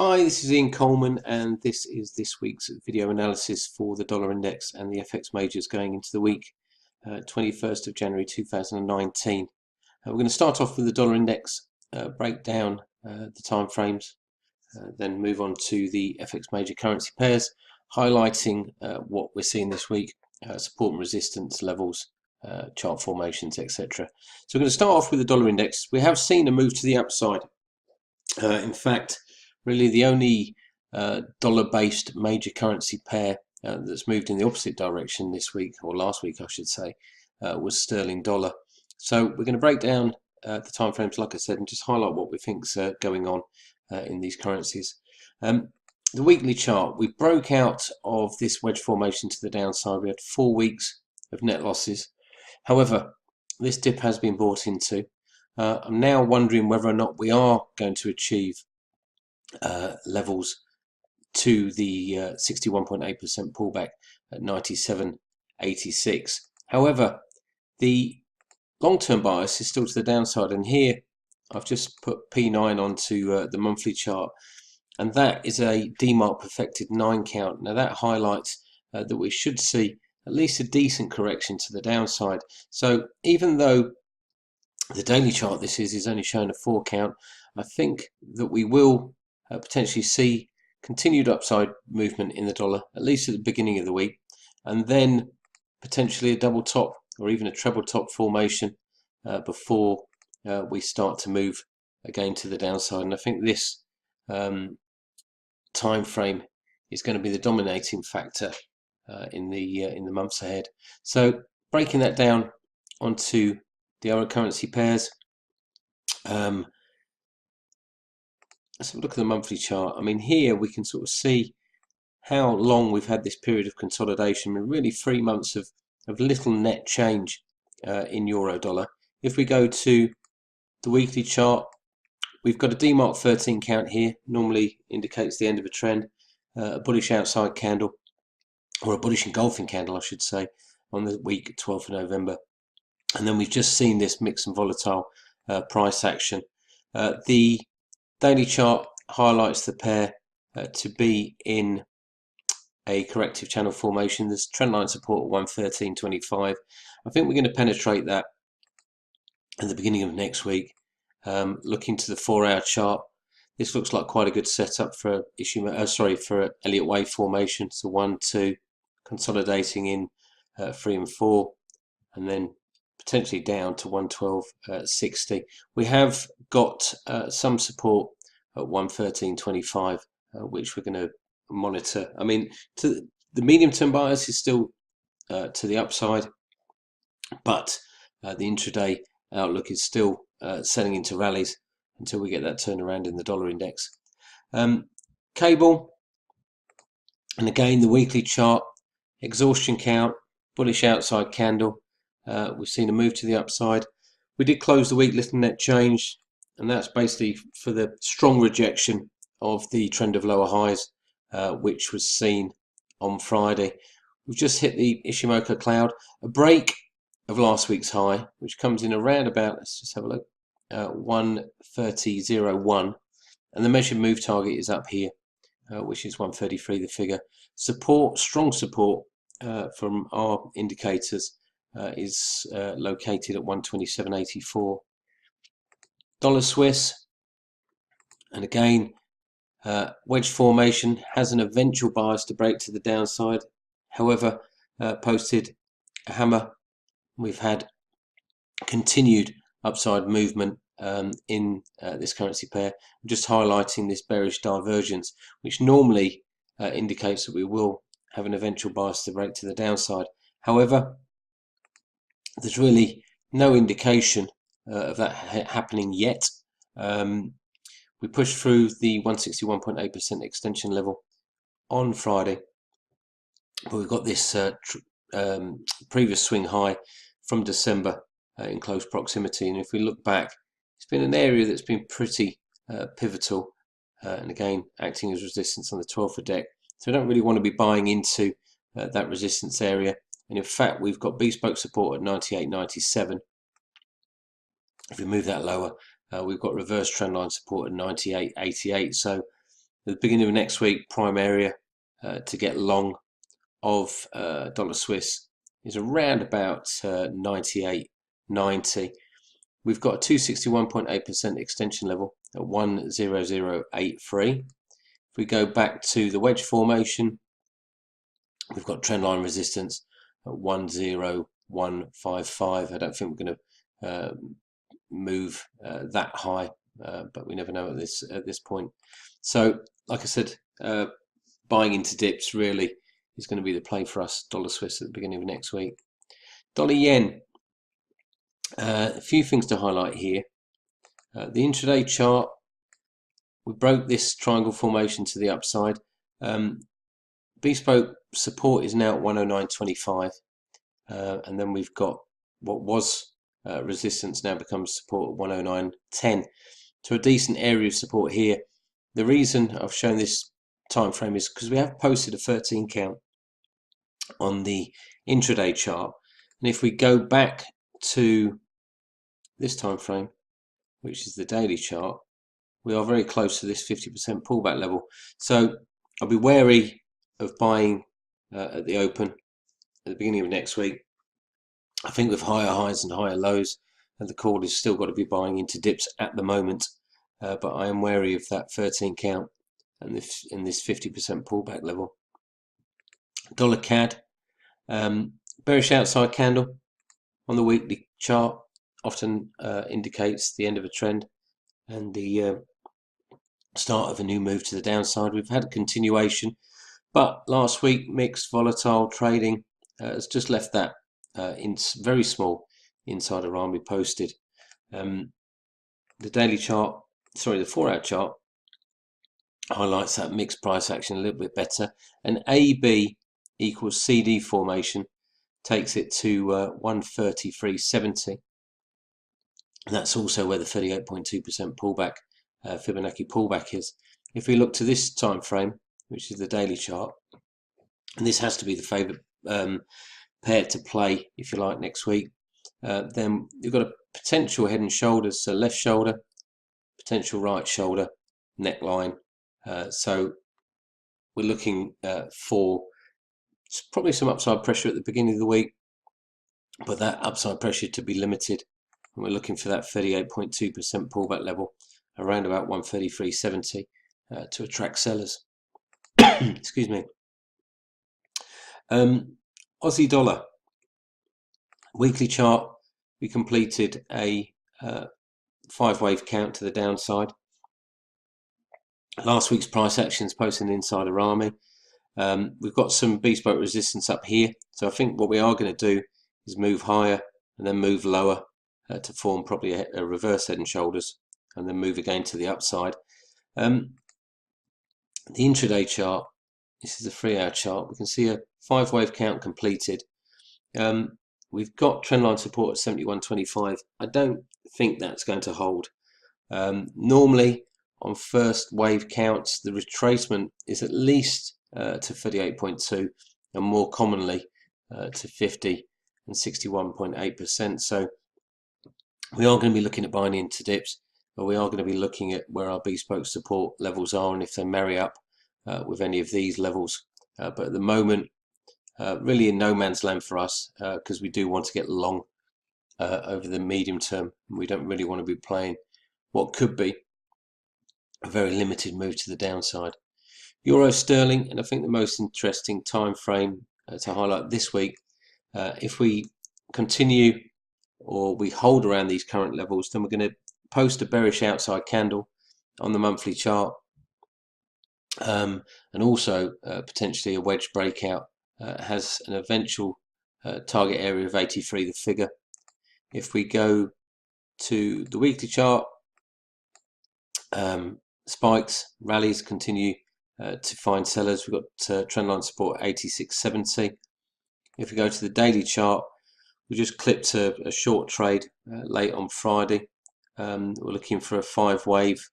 Hi, this is Ian Coleman, and this is this week's video analysis for the dollar index and the FX majors going into the week, 21st of January 2019. We're going to start off with the dollar index, break down the time frames, then move on to the FX major currency pairs, highlighting what we're seeing this week, support and resistance levels, chart formations, etc. So we're going to start off with the dollar index. We have seen a move to the upside. In fact, really the only dollar-based major currency pair that's moved in the opposite direction this week, or last week I should say, was sterling dollar. So we're going to break down the timeframes, like I said, and just highlight what we think's going on in these currencies. The weekly chart, we broke out of this wedge formation to the downside. We had 4 weeks of net losses. However, this dip has been bought into. I'm now wondering whether or not we are going to achieve levels to the 61.8% pullback at 97.86. However, the long-term bias is still to the downside, and here I've just put P9 onto the monthly chart, and that is a DMARC perfected 9 count. Now that highlights that we should see at least a decent correction to the downside. So even though the daily chart this is only showing a 4 count, I think that we will potentially see continued upside movement in the dollar, at least at the beginning of the week, and then potentially a double top or even a treble top formation before we start to move again to the downside. And I think this time frame is going to be the dominating factor in the months ahead. So breaking that down onto the other currency pairs, let's have a look at the monthly chart. I mean, here we can sort of see how long we've had this period of consolidation. I mean, really 3 months of little net change in euro dollar. If we go to the weekly chart, we've got a DMARC 13 count here, normally indicates the end of a trend, a bullish outside candle, or a bullish engulfing candle I should say, on the week 12th of November. And then we've just seen this mixed and volatile price action. The daily chart highlights the pair to be in a corrective channel formation. There's trendline support at 113.25. I think we're going to penetrate that at the beginning of next week. Looking to the 4-hour chart, this looks like quite a good setup for for Elliott wave formation. So 1, 2, consolidating in 3 and 4, and then potentially down to 112.60. We have got some support at 113.25, which we're going to monitor. I mean, the medium-term bias is still to the upside, but the intraday outlook is still selling into rallies until we get that turnaround in the dollar index. Cable, and again the weekly chart, exhaustion count, bullish outside candle. We've seen a move to the upside. We did close the week little net change, and that's basically for the strong rejection of the trend of lower highs, which was seen on Friday. We've just hit the Ishimoku cloud, a break of last week's high, which comes in around about, let's just have a look, 130.01, and the measured move target is up here, which is 133, the figure. Support, strong support from our indicators is located at 127.84. Dollar Swiss, and again wedge formation has an eventual bias to break to the downside. However, posted a hammer. We've had continued upside movement in this currency pair. I'm just highlighting this bearish divergence, which normally indicates that we will have an eventual bias to break to the downside. However, there's really no indication of that happening yet. We pushed through the 161.8% extension level on Friday, but we've got this previous swing high from December in close proximity, and if we look back, it's been an area that's been pretty pivotal, and again acting as resistance on the 12th deck. So we don't really want to be buying into that resistance area. And in fact, we've got bespoke support at 98.97. If we move that lower, we've got reverse trendline support at 98.88. So at the beginning of next week, prime area to get long of dollar Swiss is around about 98.90. We've got a 261.8% extension level at 10083. If we go back to the wedge formation, we've got trendline resistance at 10155. I don't think we're going to move that high, but we never know at this point. So, like I said, buying into dips really is going to be the play for us, dollar Swiss, at the beginning of next week. Dollar yen. A few things to highlight here. The intraday chart, we broke this triangle formation to the upside. Bespoke support is now at 109.25, and then we've got what was resistance now becomes support at 109.10. So a decent area of support here. The reason I've shown this time frame is because we have posted a 13 count on the intraday chart, and if we go back to this time frame, which is the daily chart, we are very close to this 50% pullback level. So I'll be wary of buying at the open at the beginning of next week. I think with higher highs and higher lows, and the call is still got to be buying into dips at the moment, but I am wary of that 13 count and this 50% pullback level. Dollar CAD, bearish outside candle on the weekly chart often indicates the end of a trend and the start of a new move to the downside. We've had a continuation, but last week mixed volatile trading has just left that in very small insider arm we posted. The daily chart, sorry, the 4-hour chart highlights that mixed price action a little bit better. And AB equals CD formation takes it to 133.70. And that's also where the 38.2% pullback, Fibonacci pullback is. If we look to this time frame, which is the daily chart, and this has to be the favourite pair to play, if you like, next week, then you've got a potential head and shoulders, so left shoulder, potential right shoulder, neckline. So we're looking for probably some upside pressure at the beginning of the week, but that upside pressure to be limited. And we're looking for that 38.2% pullback level around about 133.70 to attract sellers. Excuse me. Aussie dollar weekly chart, we completed a 5-wave count to the downside. Last week's price actions posting insider army. We've got some bespoke resistance up here, so I think what we are going to do is move higher and then move lower to form probably a reverse head and shoulders, and then move again to the upside. The intraday chart, this is a 3-hour chart, we can see a 5-wave count completed. We've got trendline support at 71.25. I don't think that's going to hold. Normally on first wave counts, the retracement is at least to 38.2 and more commonly to 50 and 61.8%. So we are going to be looking at buying into dips, but we are going to be looking at where our bespoke support levels are and if they marry up with any of these levels. But at the moment, really in no man's land for us, because we do want to get long over the medium term. We don't really want to be playing what could be a very limited move to the downside. Euro sterling, and I think the most interesting time frame to highlight this week, if we continue or we hold around these current levels, then we're going to post a bearish outside candle on the monthly chart, and also potentially a wedge breakout. Has an eventual target area of 83, the figure. If we go to the weekly chart, spikes, rallies continue to find sellers. We've got trendline support 86.70. If we go to the daily chart, we just clipped a short trade late on Friday. We're looking for a 5-wave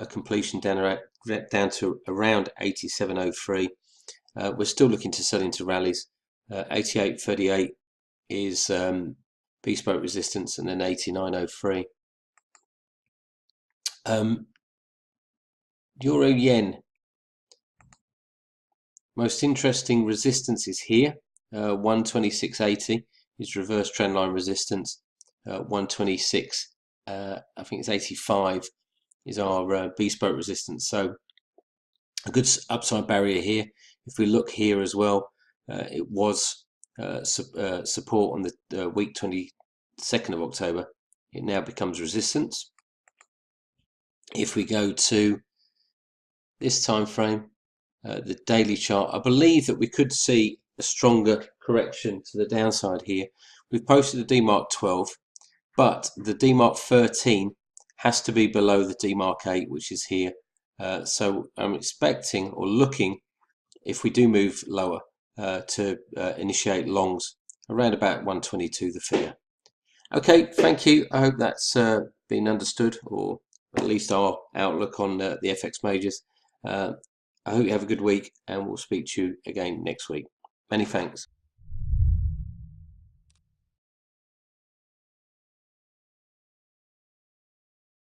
completion down to around 87.03. We're still looking to sell into rallies. 88.38 is bespoke resistance, and then 89.03. Euro yen. Most interesting resistance is here. 126.80 is reverse trendline resistance. 126, I think it's 85, is our bespoke resistance. So a good upside barrier here. If we look here as well, it was support on the week 22nd of October. It now becomes resistance. If we go to this time frame, the daily chart, I believe that we could see a stronger correction to the downside here. We've posted a DMARC 12, but the DMARC 13 has to be below the DMARC 8, which is here. So I'm expecting or looking, if we do move lower, to initiate longs around about 122 the figure. Okay, thank you. I hope that's been understood, or at least our outlook on the FX majors. I hope you have a good week, and we'll speak to you again next week. Many thanks.